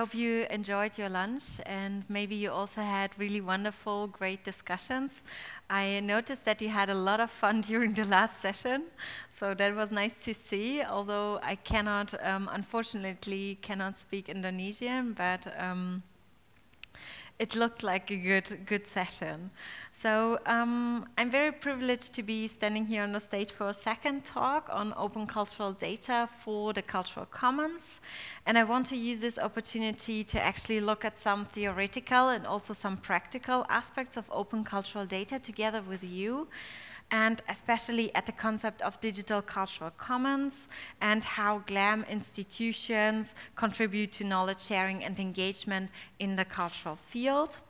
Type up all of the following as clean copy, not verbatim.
hope you enjoyed your lunch and maybe you also had really wonderful, great discussions. I noticed that you had a lot of fun during the last session, so that was nice to see, although I cannot, unfortunately, cannot speak Indonesian, but it looked like a good session. So I'm very privileged to be standing here on the stage for a second talk on open cultural data for the cultural commons. And I want to use this opportunity to actually look at some theoretical and also some practical aspects of open cultural data together with you, and especially at the concept of digital cultural commons and how GLAM institutions contribute to knowledge sharing and engagement in the cultural field.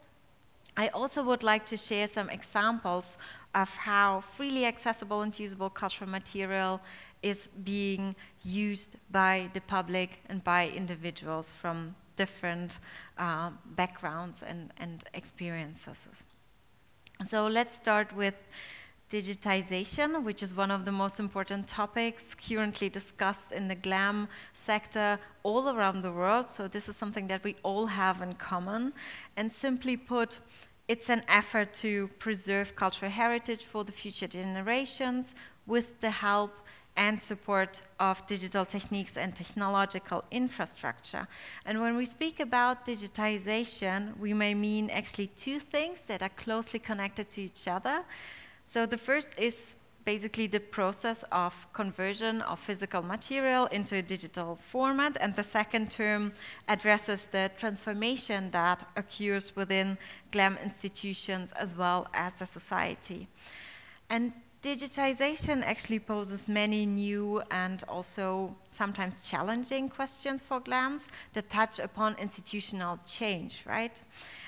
I also would like to share some examples of how freely accessible and usable cultural material is being used by the public and by individuals from different backgrounds and experiences. So let's start with digitization, which is one of the most important topics currently discussed in the GLAM sector all around the world. So this is something that we all have in common. And simply put, it's an effort to preserve cultural heritage for the future generations with the help and support of digital techniques and technological infrastructure. And when we speak about digitization, we may mean actually two things that are closely connected to each other. So the first is basically the process of conversion of physical material into a digital format, and the second term addresses the transformation that occurs within GLAM institutions as well as the society. And digitization actually poses many new and also sometimes challenging questions for GLAMs that touch upon institutional change, right?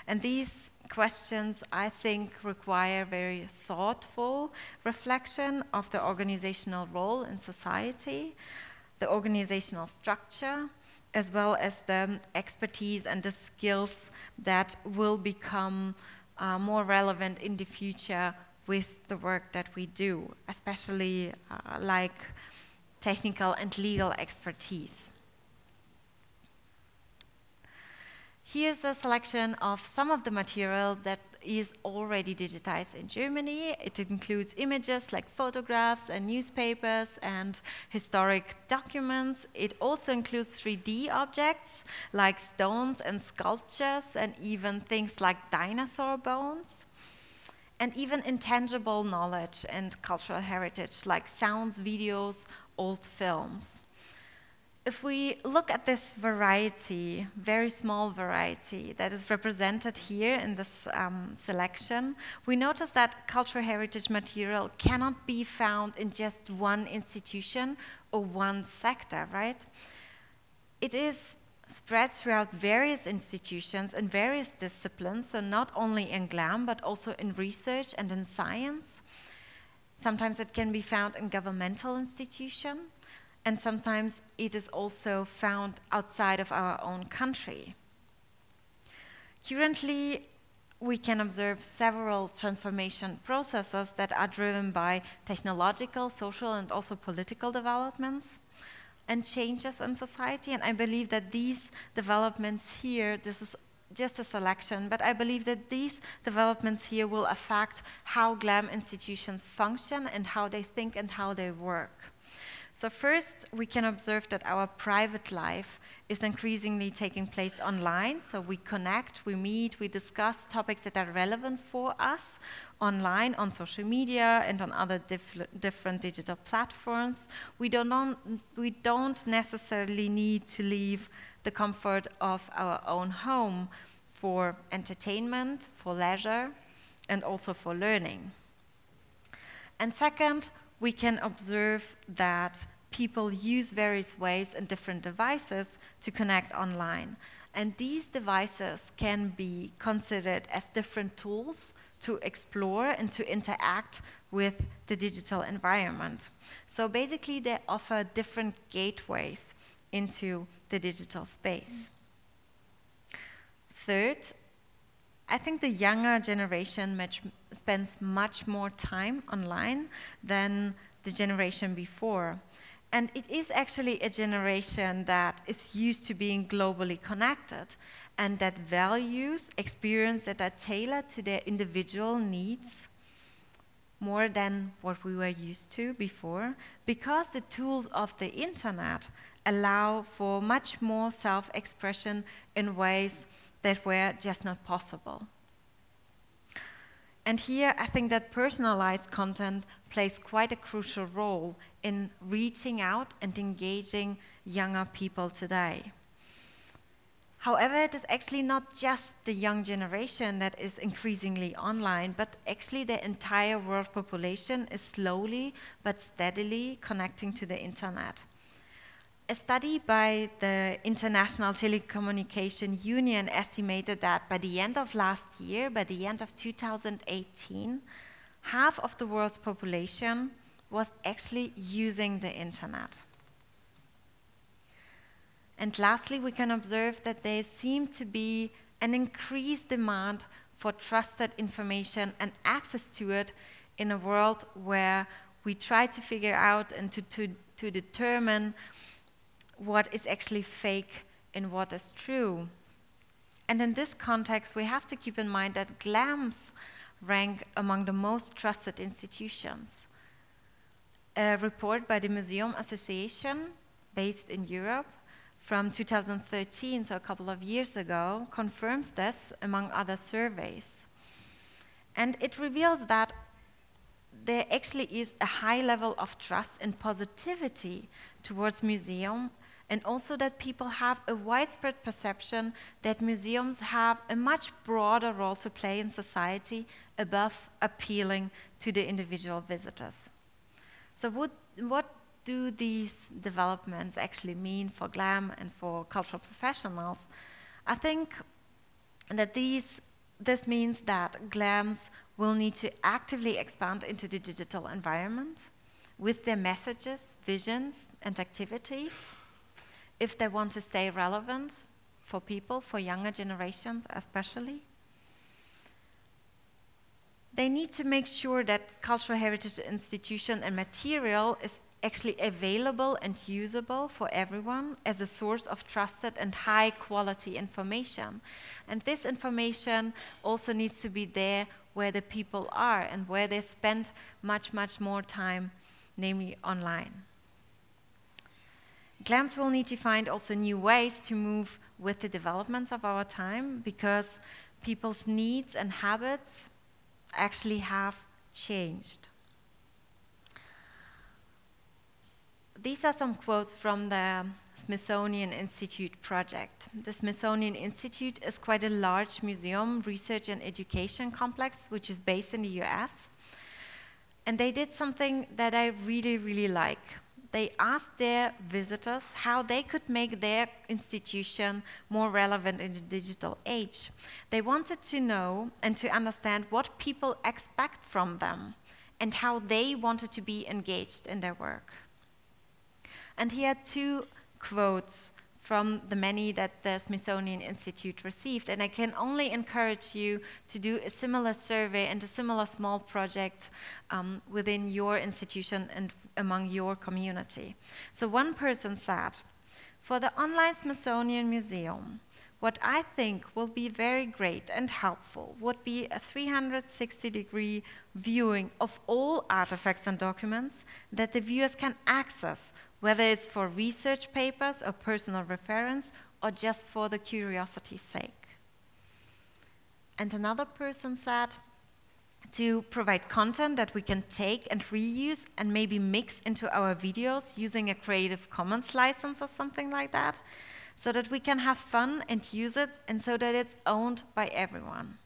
And these questions, I think, require very thoughtful reflection of the organizational role in society, the organizational structure, as well as the expertise and the skills that will become more relevant in the future with the work that we do, especially like technical and legal expertise. Here's a selection of some of the material that is already digitized in Germany. It includes images like photographs and newspapers and historic documents. It also includes 3D objects like stones and sculptures and even things like dinosaur bones. And even intangible knowledge and cultural heritage like sounds, videos, old films. If we look at this variety, very small variety, that is represented here in this selection, we notice that cultural heritage material cannot be found in just one institution or one sector, right? It is spread throughout various institutions and various disciplines, so not only in GLAM, but also in research and in science. Sometimes it can be found in governmental institutions, and sometimes it is also found outside of our own country. Currently, we can observe several transformation processes that are driven by technological, social, and also political developments and changes in society. And I believe that these developments here, this is just a selection, but I believe that these developments here will affect how GLAM institutions function and how they think and how they work. So first, we can observe that our private life is increasingly taking place online. So we connect, we meet, we discuss topics that are relevant for us online, on social media, and on other different digital platforms. We don't necessarily need to leave the comfort of our own home for entertainment, for leisure, and also for learning. And second, we can observe that people use various ways and different devices to connect online. And these devices can be considered as different tools to explore and to interact with the digital environment. So basically, they offer different gateways into the digital space. Third, I think the younger generation spends much more time online than the generation before. And it is actually a generation that is used to being globally connected and that values experience that are tailored to their individual needs more than what we were used to before, because the tools of the internet allow for much more self-expression in ways that were just not possible. And here I think that personalized content plays quite a crucial role in reaching out and engaging younger people today. However, it is actually not just the young generation that is increasingly online, but actually the entire world population is slowly but steadily connecting to the internet. A study by the International Telecommunication Union estimated that by the end of last year, by the end of 2018, half of the world's population was actually using the internet. And lastly, we can observe that there seems to be an increased demand for trusted information and access to it in a world where we try to figure out and to determine what is actually fake and what is true. And in this context, we have to keep in mind that GLAMs rank among the most trusted institutions. A report by the Museum Association, based in Europe, from 2013, so a couple of years ago, confirms this among other surveys. And it reveals that there actually is a high level of trust and positivity towards museums, and also that people have a widespread perception that museums have a much broader role to play in society above appealing to the individual visitors. So what do these developments actually mean for GLAM and for cultural professionals? I think that this means that GLAMs will need to actively expand into the digital environment with their messages, visions, and activities if they want to stay relevant for people, for younger generations especially. They need to make sure that cultural heritage institution and material is actually available and usable for everyone as a source of trusted and high quality information. And this information also needs to be there where the people are and where they spend much, much more time, namely online. GLAMs will need to find also new ways to move with the developments of our time, because people's needs and habits actually have changed. These are some quotes from the Smithsonian Institute project. The Smithsonian Institute is quite a large museum, research and education complex, which is based in the US. And they did something that I really, really like. They asked their visitors how they could make their institution more relevant in the digital age. They wanted to know and to understand what people expect from them and how they wanted to be engaged in their work. And here are two quotes from the many that the Smithsonian Institute received. And I can only encourage you to do a similar survey and a similar small project within your institution and among your community. So one person said, "For the online Smithsonian Museum, what I think will be very great and helpful would be a 360-degree viewing of all artifacts and documents that the viewers can access, whether it's for research papers or personal reference or just for the curiosity's sake." And another person said, "To provide content that we can take and reuse and maybe mix into our videos using a Creative Commons license or something like that, so that we can have fun and use it, and so that it's owned by everyone."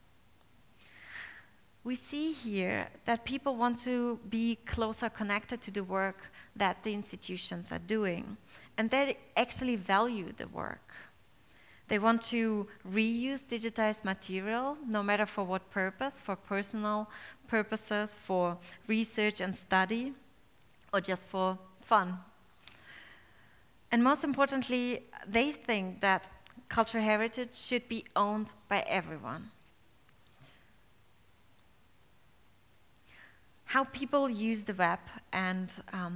We see here that people want to be closer connected to the work that the institutions are doing, and they actually value the work. They want to reuse digitized material, no matter for what purpose, for personal purposes, for research and study, or just for fun. And most importantly, they think that cultural heritage should be owned by everyone. how people use the web and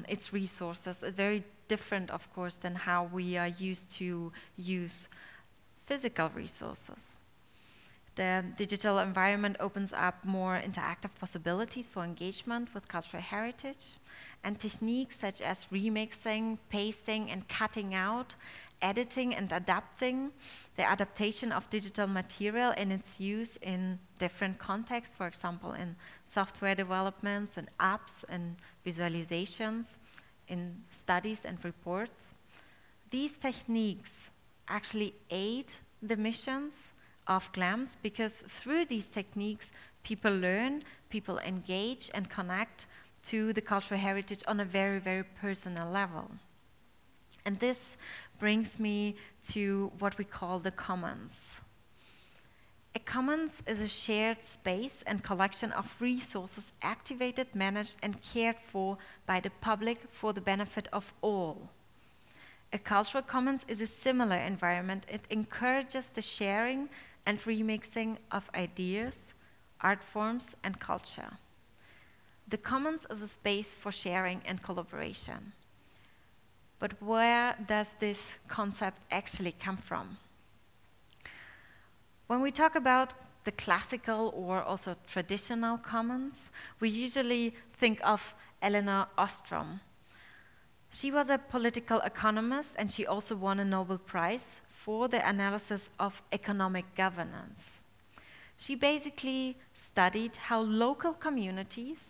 its resources is very different, of course, than how we are used to use physical resources. The digital environment opens up more interactive possibilities for engagement with cultural heritage, and techniques such as remixing, pasting, and cutting out, editing and adapting, the adaptation of digital material and its use in different contexts, for example, in software developments and apps and visualizations, in studies and reports. These techniques actually aid the missions of GLAMs, because through these techniques, people learn, people engage and connect to the cultural heritage on a very, very personal level. And this brings me to what we call the commons. A commons is a shared space and collection of resources activated, managed, and cared for by the public for the benefit of all. A cultural commons is a similar environment. It encourages the sharing and remixing of ideas, art forms, and culture. The commons is a space for sharing and collaboration. But where does this concept actually come from? When we talk about the classical or also traditional commons, we usually think of Elena Ostrom. She was a political economist, and she also won a Nobel Prize for the analysis of economic governance. She basically studied how local communities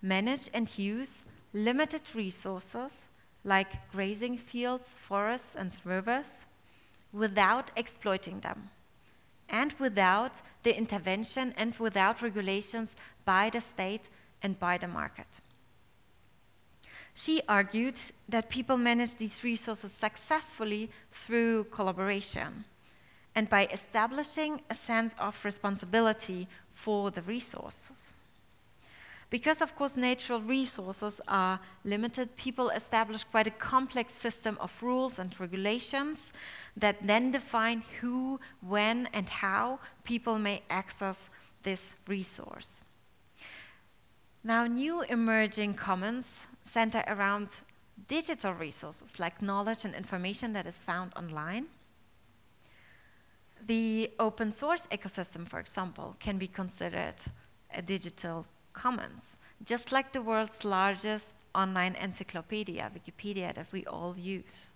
manage and use limited resources like grazing fields, forests, and rivers without exploiting them, and without the intervention and without regulations by the state and by the market. She argued that people manage these resources successfully through collaboration and by establishing a sense of responsibility for the resources. Because, of course, natural resources are limited, people establish quite a complex system of rules and regulations that then define who, when, and how people may access this resource. Now, new emerging commons center around digital resources like knowledge and information that is found online. The open source ecosystem, for example, can be considered a digital commons, just like the world's largest online encyclopedia, Wikipedia, that we all use.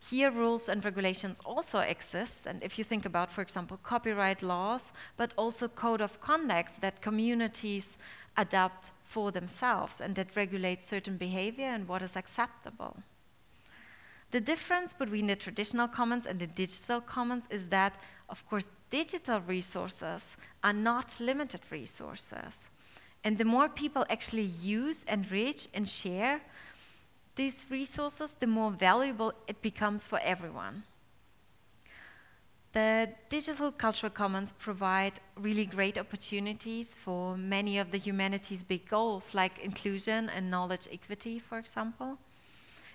Here, rules and regulations also exist, and if you think about, for example, copyright laws, but also code of conduct that communities adopt for themselves and that regulate certain behavior and what is acceptable. The difference between the traditional commons and the digital commons is that, of course, digital resources are not limited resources. And the more people actually use, enrich, and share these resources, the more valuable it becomes for everyone. The digital cultural commons provide really great opportunities for many of the humanity's big goals, like inclusion and knowledge equity, for example.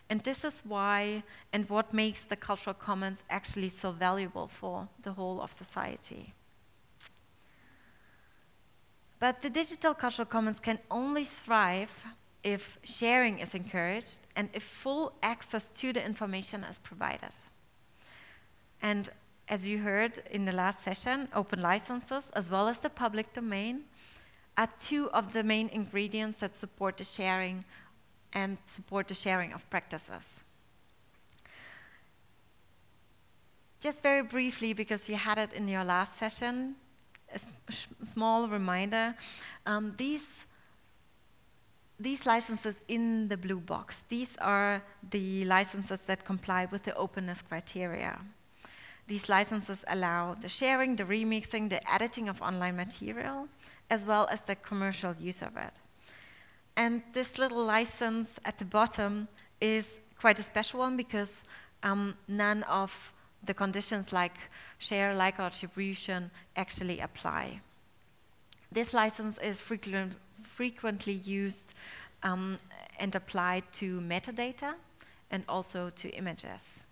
And this is why and what makes the cultural commons actually so valuable for the whole of society. But the digital cultural commons can only thrive if sharing is encouraged and if full access to the information is provided. And as you heard in the last session, open licenses as well as the public domain are two of the main ingredients that support the sharing and support the sharing of practices. Just very briefly, because you had it in your last session, a small reminder, these licenses in the blue box, these are the licenses that comply with the openness criteria. These licenses allow the sharing, the remixing, the editing of online material, as well as the commercial use of it. And this little license at the bottom is quite a special one because none of the conditions like share, like, or attribution actually apply. This license is frequently used and applied to metadata and also to images.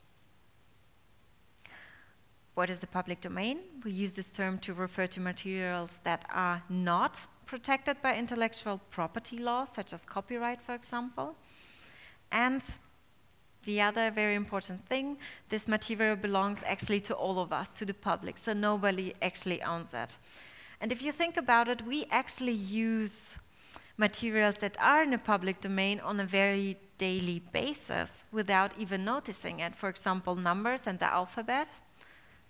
What is the public domain? We use this term to refer to materials that are not protected by intellectual property laws, such as copyright, for example. And the other very important thing, this material belongs actually to all of us, to the public, so nobody actually owns it. And if you think about it, we actually use materials that are in the public domain on a very daily basis without even noticing it. For example, numbers and the alphabet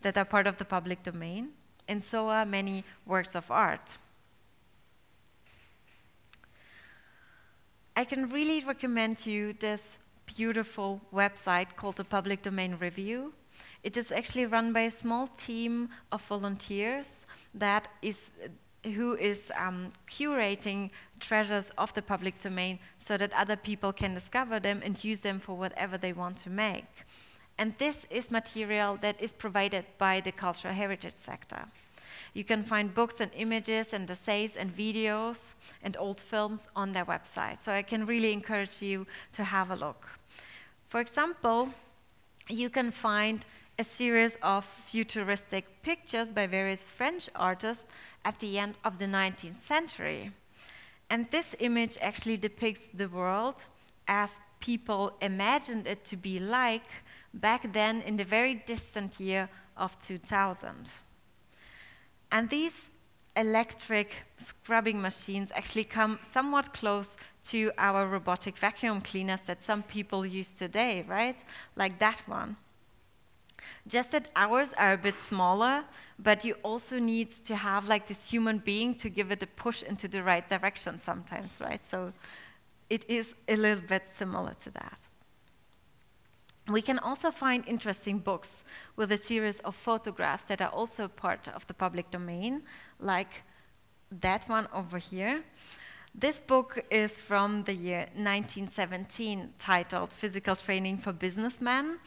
that are part of the public domain, and so are many works of art. I can really recommend you this beautiful website called the Public Domain Review. It is actually run by a small team of volunteers who is curating treasures of the public domain so that other people can discover them and use them for whatever they want to make. And this is material that is provided by the cultural heritage sector. You can find books and images and essays and videos and old films on their website. So I can really encourage you to have a look. For example, you can find a series of futuristic pictures by various French artists at the end of the 19th century. And this image actually depicts the world as people imagined it to be like back then in the very distant year of 2000. And these electric scrubbing machines actually come somewhat close to our robotic vacuum cleaners that some people use today, right? Like that one. Just that ours are a bit smaller, but you also need to have like this human being to give it a push into the right direction sometimes, right? So it is a little bit similar to that. We can also find interesting books with a series of photographs that are also part of the public domain, like that one over here. This book is from the year 1917, titled Physical Training for Businessmen,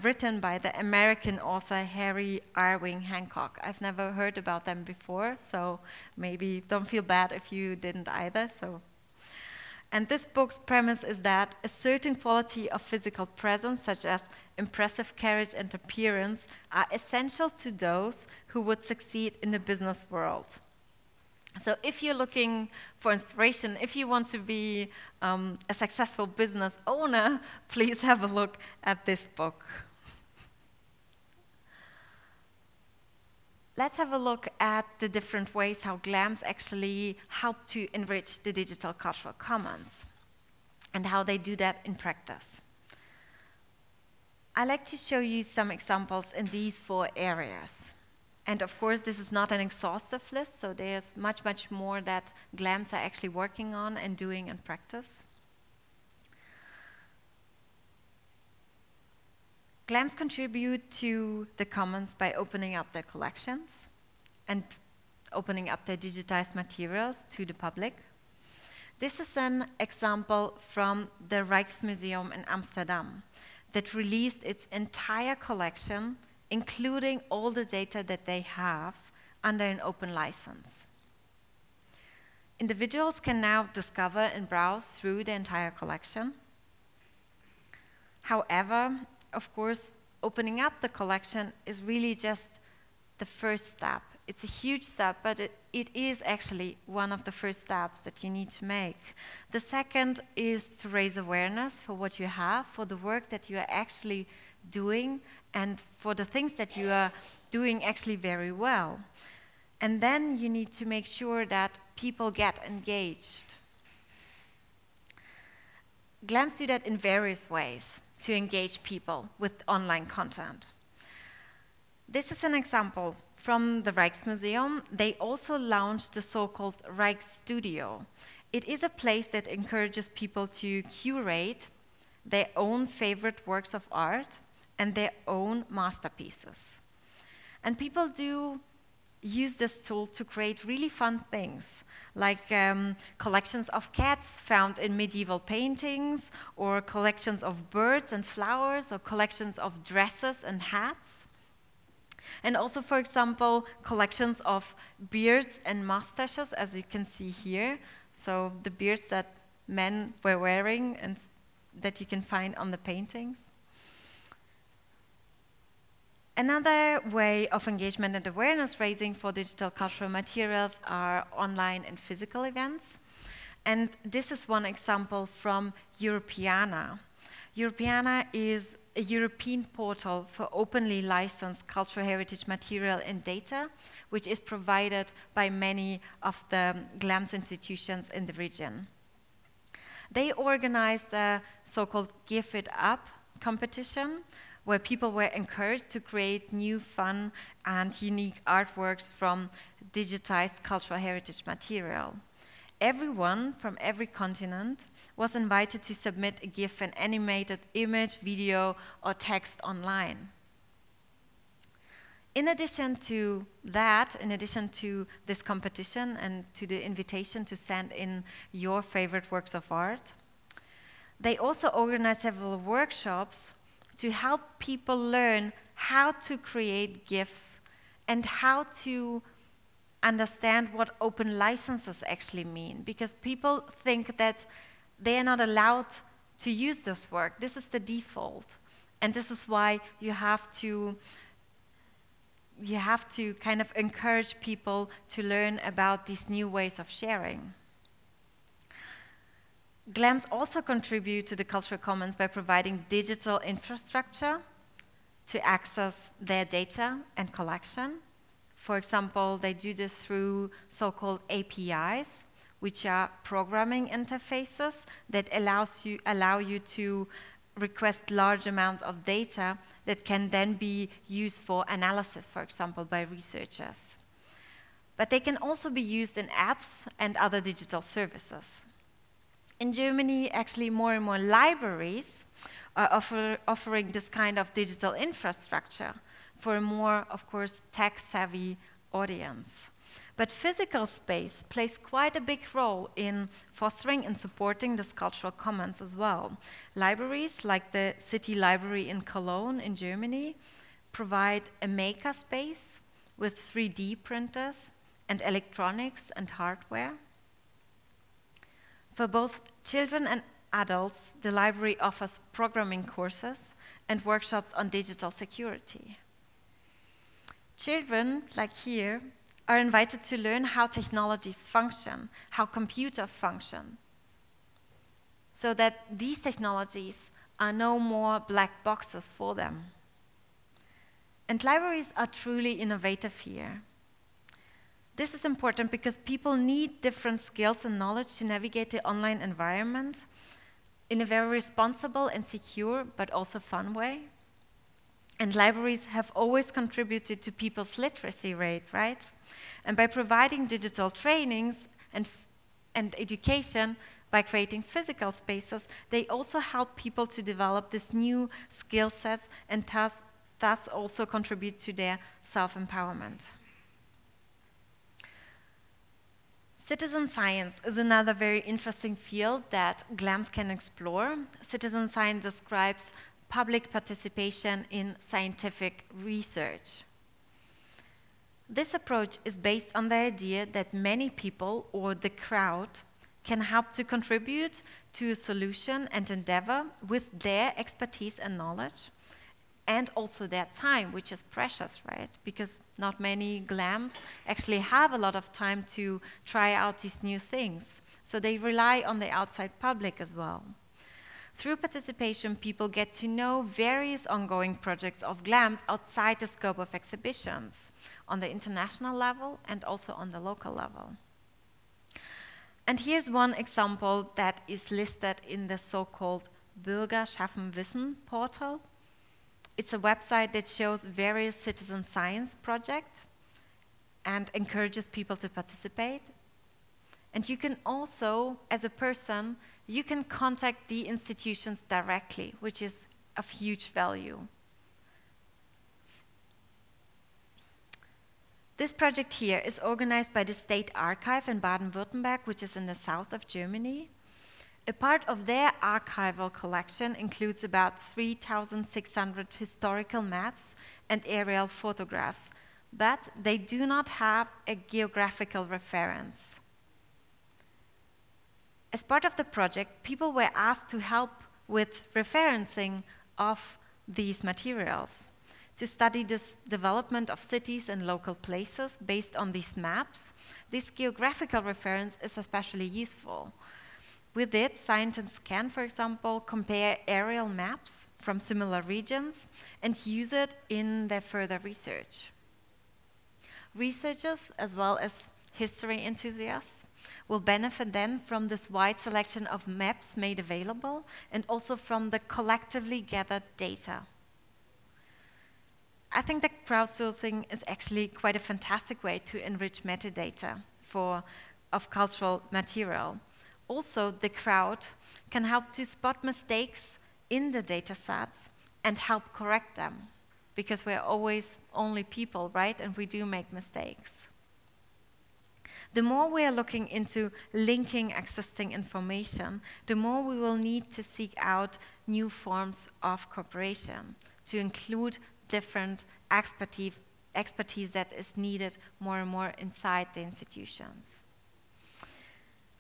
written by the American author Harry Irving Hancock. I've never heard about them before, so maybe don't feel bad if you didn't either. And this book's premise is that a certain quality of physical presence, such as impressive carriage and appearance, are essential to those who would succeed in the business world. So if you're looking for inspiration, if you want to be a successful business owner, please have a look at this book. Let's have a look at the different ways how GLAMs actually help to enrich the digital cultural commons and how they do that in practice. I'd like to show you some examples in these 4 areas. And of course, this is not an exhaustive list, so there's much, much more that GLAMs are actually working on and doing in practice. GLAMs contribute to the commons by opening up their collections and opening up their digitized materials to the public. This is an example from the Rijksmuseum in Amsterdam that released its entire collection, including all the data that they have, under an open license. Individuals can now discover and browse through the entire collection. However, of course, opening up the collection is really just the first step. It's a huge step, but it is actually one of the first steps that you need to make. The second is to raise awareness for what you have, for the work that you are actually doing, and for the things that you are doing actually very well. And then you need to make sure that people get engaged. GLAMs do that in various ways to engage people with online content. This is an example from the Rijksmuseum. They also launched the so-called Rijksstudio. It is a place that encourages people to curate their own favorite works of art and their own masterpieces. And people do use this tool to create really fun things, like collections of cats found in medieval paintings, or collections of birds and flowers, or collections of dresses and hats. And also, for example, collections of beards and mustaches, as you can see here. So the beards that men were wearing and that you can find on the paintings. Another way of engagement and awareness raising for digital cultural materials are online and physical events. And this is one example from Europeana. Europeana is a European portal for openly licensed cultural heritage material and data, which is provided by many of the GLAM's institutions in the region. They organized a so-called Give It Up competition, where people were encouraged to create new, fun, and unique artworks from digitized cultural heritage material. Everyone from every continent was invited to submit a GIF, an animated image, video, or text online. In addition to that, in addition to this competition and to the invitation to send in your favorite works of art, they also organized several workshops to help people learn how to create GIFs and how to understand what open licenses actually mean, because people think that they are not allowed to use this work. This is the default, and this is why you have to kind of encourage people to learn about these new ways of sharing. GLAMs also contribute to the Cultural Commons by providing digital infrastructure to access their data and collection. For example, they do this through so-called APIs, which are programming interfaces that allow you to request large amounts of data that can then be used for analysis, for example, by researchers. But they can also be used in apps and other digital services. In Germany, actually, more and more libraries are offering this kind of digital infrastructure for a more, of course, tech-savvy audience. But physical space plays quite a big role in fostering and supporting this cultural commons as well. Libraries, like the City Library in Cologne in Germany, provide a maker space with 3D printers and electronics and hardware. For both children and adults, the library offers programming courses and workshops on digital security. Children, like here, are invited to learn how technologies function, how computers function, so that these technologies are no more black boxes for them. And libraries are truly innovative here. This is important because people need different skills and knowledge to navigate the online environment in a very responsible and secure, but also fun way. And libraries have always contributed to people's literacy rate, right? And by providing digital trainings and education, by creating physical spaces, they also help people to develop these new skill sets and thus also contribute to their self-empowerment. Citizen science is another very interesting field that GLAMs can explore. Citizen science describes public participation in scientific research. This approach is based on the idea that many people, or the crowd, can help to contribute to a solution and endeavor with their expertise and knowledge, and also their time, which is precious, right? Because not many GLAMs actually have a lot of time to try out these new things. So they rely on the outside public as well. Through participation, people get to know various ongoing projects of GLAMs outside the scope of exhibitions, on the international level and also on the local level. And here's one example that is listed in the so-called Bürger schaffen Wissen portal. It's a website that shows various citizen science projects and encourages people to participate. And you can also, as a person, you can contact the institutions directly, which is of huge value. This project here is organized by the State Archive in Baden-Württemberg, which is in the south of Germany. A part of their archival collection includes about 3,600 historical maps and aerial photographs, but they do not have a geographical reference. As part of the project, people were asked to help with referencing of these materials. to study this development of cities and local places based on these maps. This geographical reference is especially useful. With it, scientists can, for example, compare aerial maps from similar regions and use it in their further research. Researchers, as well as history enthusiasts, will benefit then from this wide selection of maps made available and also from the collectively gathered data. I think that crowdsourcing is actually quite a fantastic way to enrich metadata of cultural material. Also, the crowd can help to spot mistakes in the data sets and help correct them, because we're always only people, right? And we do make mistakes. The more we are looking into linking existing information, the more we will need to seek out new forms of cooperation to include different expertise that is needed more and more inside the institutions.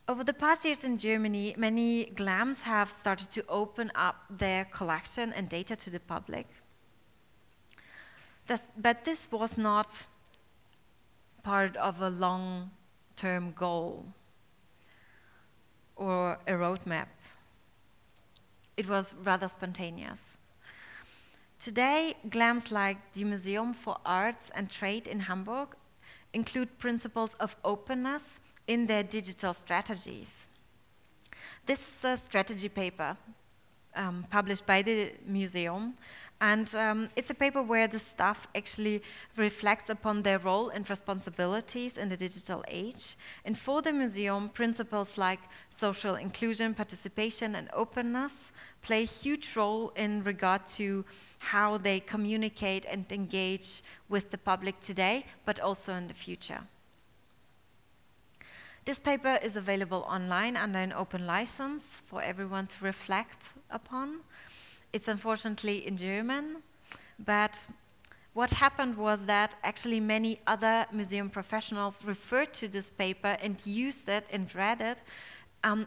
Over the past years in Germany, many GLAMs have started to open up their collection and data to the public. But this was not part of a long-term goal or a roadmap. It was rather spontaneous. Today, GLAMs like the Museum for Arts and Trade in Hamburg include principles of openness in their digital strategies. This is a strategy paper published by the museum, and it's a paper where the staff actually reflects upon their role and responsibilities in the digital age. And for the museum, principles like social inclusion, participation, and openness play a huge role in regard to how they communicate and engage with the public today, but also in the future. This paper is available online under an open license for everyone to reflect upon. It's unfortunately in German, but what happened was that actually many other museum professionals referred to this paper and used it and read it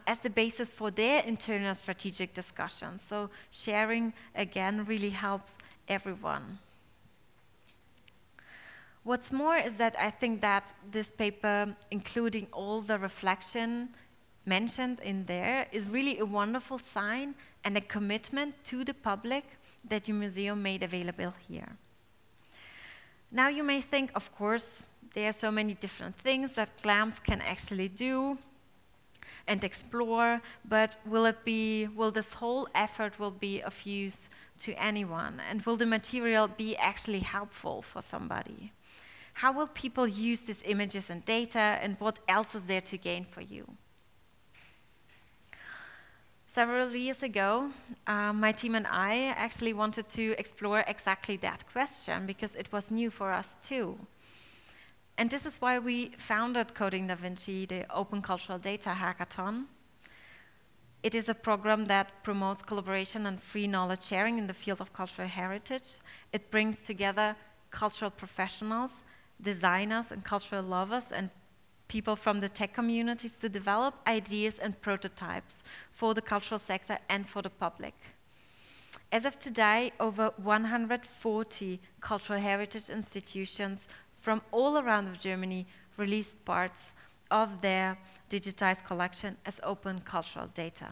as the basis for their internal strategic discussions. So sharing, again, really helps everyone. What's more is that I think that this paper, including all the reflection mentioned in there, is really a wonderful sign and a commitment to the public that your museum made available here. Now you may think, of course, there are so many different things that GLAMs can actually do and explore, but will this whole effort be of use to anyone? And will the material be actually helpful for somebody? How will people use these images and data, and what else is there to gain for you? Several years ago, my team and I actually wanted to explore exactly that question because it was new for us too. And this is why we founded Coding Da Vinci, the Open Cultural Data Hackathon. It is a program that promotes collaboration and free knowledge sharing in the field of cultural heritage. It brings together cultural professionals, designers and cultural lovers and people from the tech communities to develop ideas and prototypes for the cultural sector and for the public. As of today, over 140 cultural heritage institutions from all around Germany released parts of their digitized collection as open cultural data.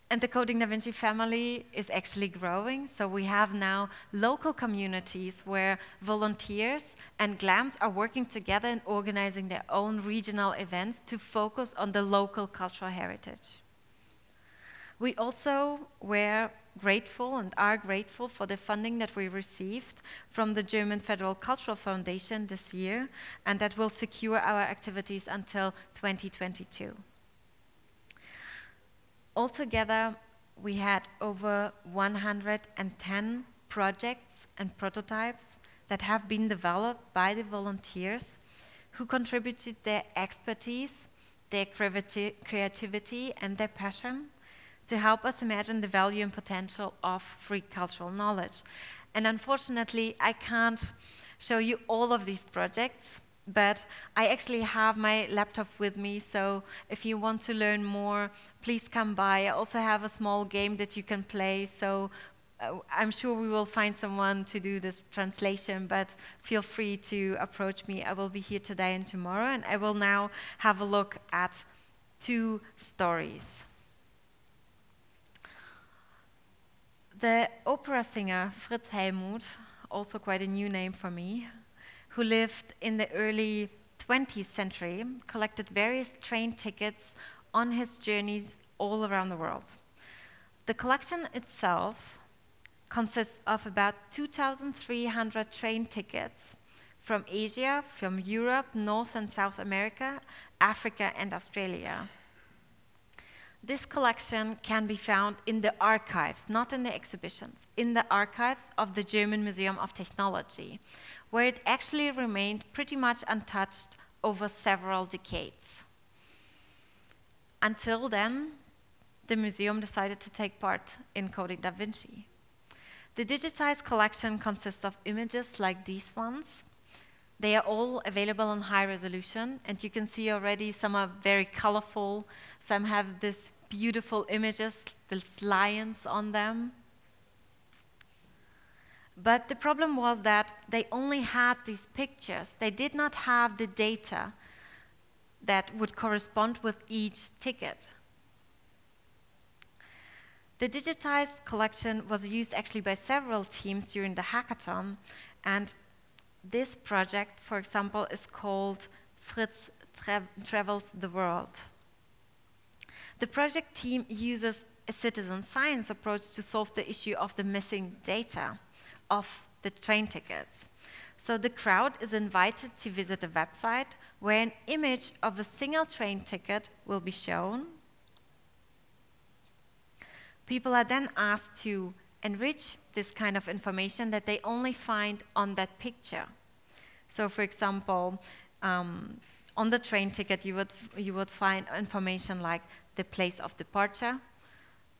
And the Coding Da Vinci family is actually growing, so we have now local communities where volunteers and GLAMs are working together and organizing their own regional events to focus on the local cultural heritage. We also were grateful and are grateful for the funding that we received from the German Federal Cultural Foundation this year, and that will secure our activities until 2022. Altogether, we had over 110 projects and prototypes that have been developed by the volunteers who contributed their expertise, their creativity, and their passion to help us imagine the value and potential of free cultural knowledge. And unfortunately, I can't show you all of these projects, but I actually have my laptop with me, so if you want to learn more, please come by. I also have a small game that you can play, so I'm sure we will find someone to do this translation, but feel free to approach me. I will be here today and tomorrow, and I will now have a look at 2 stories. The opera singer Fritz Helmut, also quite a new name for me, who lived in the early 20th century, collected various train tickets on his journeys all around the world. The collection itself consists of about 2,300 train tickets from Asia, from Europe, North and South America, Africa and Australia. This collection can be found in the archives, not in the exhibitions, in the archives of the German Museum of Technology, where it actually remained pretty much untouched over several decades. Until then, the museum decided to take part in coding Da Vinci. The digitized collection consists of images like these ones. They are all available in high resolution, and you can see already some are very colorful, some have this beautiful images, these lions on them. But the problem was that they only had these pictures. They did not have the data that would correspond with each ticket. The digitized collection was used actually by several teams during the hackathon, and this project, for example, is called Fritz Travels the World. The project team uses a citizen science approach to solve the issue of the missing data of the train tickets. So the crowd is invited to visit a website where an image of a single train ticket will be shown. People are then asked to enrich this kind of information that they only find on that picture. So for example, on the train ticket you would find information like the place of departure,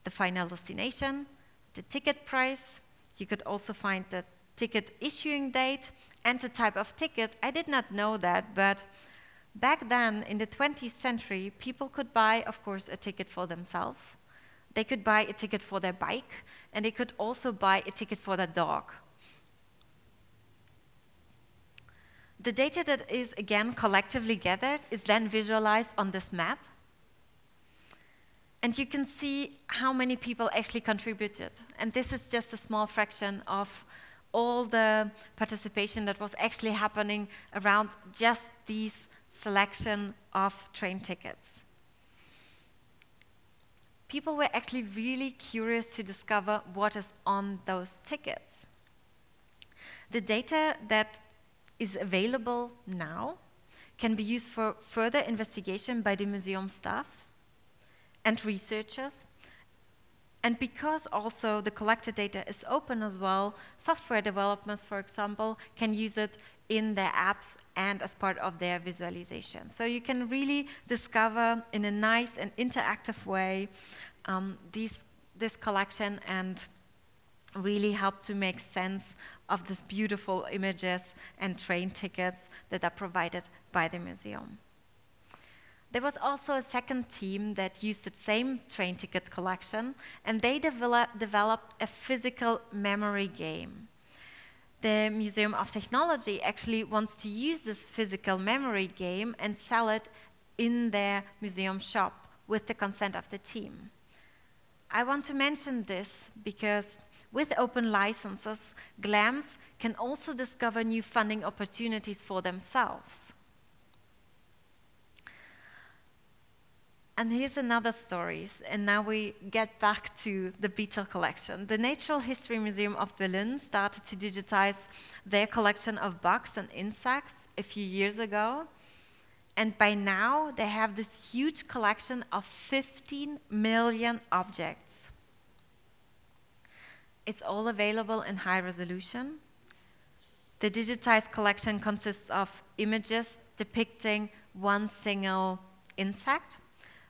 the final destination, the ticket price. You could also find the ticket issuing date and the type of ticket. I did not know that, but back then in the 20th century, people could buy, of course, a ticket for themselves. They could buy a ticket for their bike, and they could also buy a ticket for their dog. The data that is, again, collectively gathered is then visualized on this map. And you can see how many people actually contributed. And this is just a small fraction of all the participation that was actually happening around just these selection of train tickets. People were actually really curious to discover what is on those tickets. The data that is available now can be used for further investigation by the museum staff and researchers. And because also the collected data is open as well, software developers, for example, can use it in their apps and as part of their visualization. So you can really discover in a nice and interactive way this collection and really help to make sense of these beautiful images and train tickets that are provided by the museum. There was also a second team that used the same train ticket collection, and they developed a physical memory game. The Museum of Technology actually wants to use this physical memory game and sell it in their museum shop with the consent of the team. I want to mention this because with open licenses, GLAMs can also discover new funding opportunities for themselves. And here's another story, and now we get back to the beetle collection. The Natural History Museum of Berlin started to digitize their collection of bugs and insects a few years ago, and by now they have this huge collection of 15 million objects. It's all available in high resolution. The digitized collection consists of images depicting one single insect,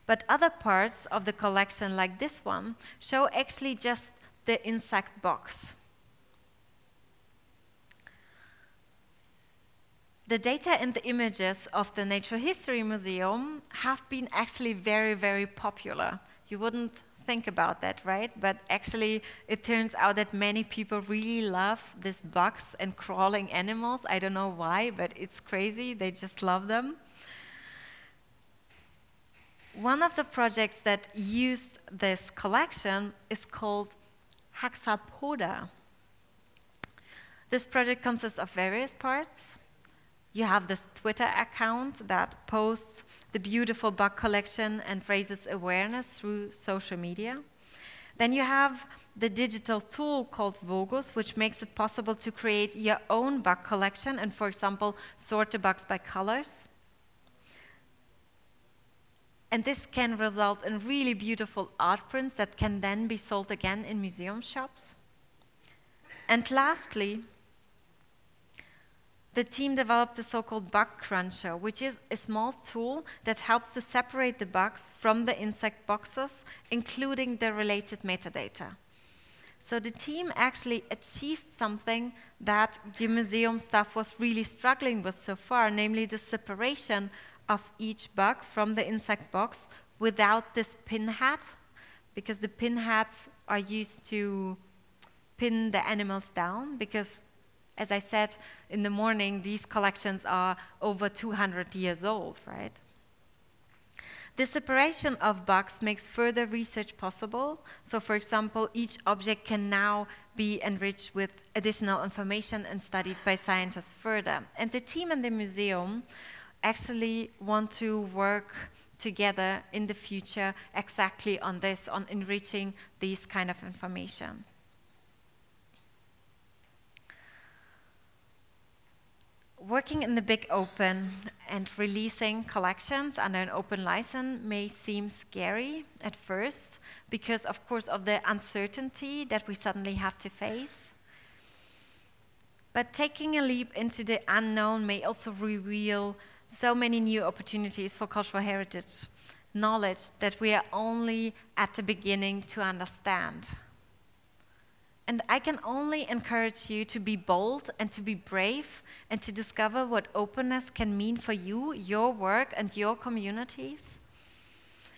but other parts of the collection, like this one, show actually just the insect box. The data and the images of the Natural History Museum have been actually very, very popular. You wouldn't think about that, right? But actually, it turns out that many people really love these bugs and crawling animals. I don't know why, but it's crazy. They just love them. One of the projects that used this collection is called Hexapoda. This project consists of various parts. You have this Twitter account that posts the beautiful bug collection and raises awareness through social media. Then you have the digital tool called Vogus, which makes it possible to create your own bug collection and, for example, sort the bugs by colors. And this can result in really beautiful art prints that can then be sold again in museum shops. And lastly, the team developed the so-called bug cruncher, which is a small tool that helps to separate the bugs from the insect boxes, including the related metadata. So the team actually achieved something that the museum staff was really struggling with so far, namely the separation of each bug from the insect box without this pin head, because the pin heads are used to pin the animals down, because as I said in the morning, these collections are over 200 years old, right? The separation of bugs makes further research possible. So for example, each object can now be enriched with additional information and studied by scientists further. And the team in the museum actually want to work together in the future exactly on this, on enriching these kind of information. Working in the big open and releasing collections under an open license may seem scary at first because, of course, of the uncertainty that we suddenly have to face. But taking a leap into the unknown may also reveal so many new opportunities for cultural heritage knowledge that we are only at the beginning to understand. And I can only encourage you to be bold and to be brave and to discover what openness can mean for you, your work, and your communities.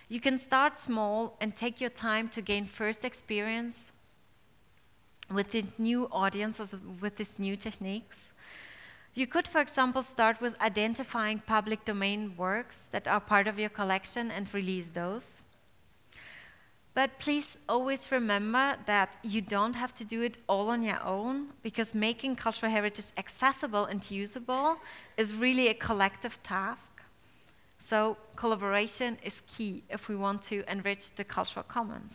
You can start small and take your time to gain first experience with these new audiences, with these new techniques. You could, for example, start with identifying public domain works that are part of your collection and release those. But please always remember that you don't have to do it all on your own, because making cultural heritage accessible and usable is really a collective task. So collaboration is key if we want to enrich the cultural commons.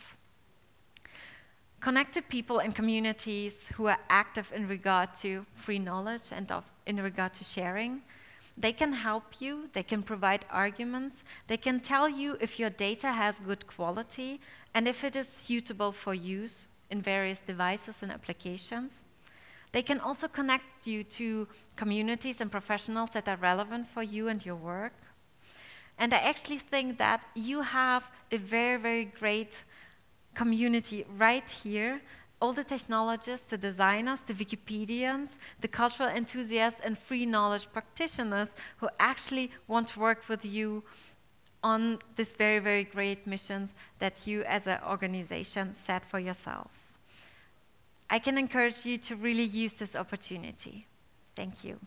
Connect to people and communities who are active in regard to free knowledge and in regard to sharing. They can help you, they can provide arguments, they can tell you if your data has good quality and if it is suitable for use in various devices and applications. They can also connect you to communities and professionals that are relevant for you and your work. And I actually think that you have a very, very great community right here. All the technologists, the designers, the Wikipedians, the cultural enthusiasts, and free knowledge practitioners who actually want to work with you on this very, very great missions that you as an organization set for yourself. I can encourage you to really use this opportunity. Thank you.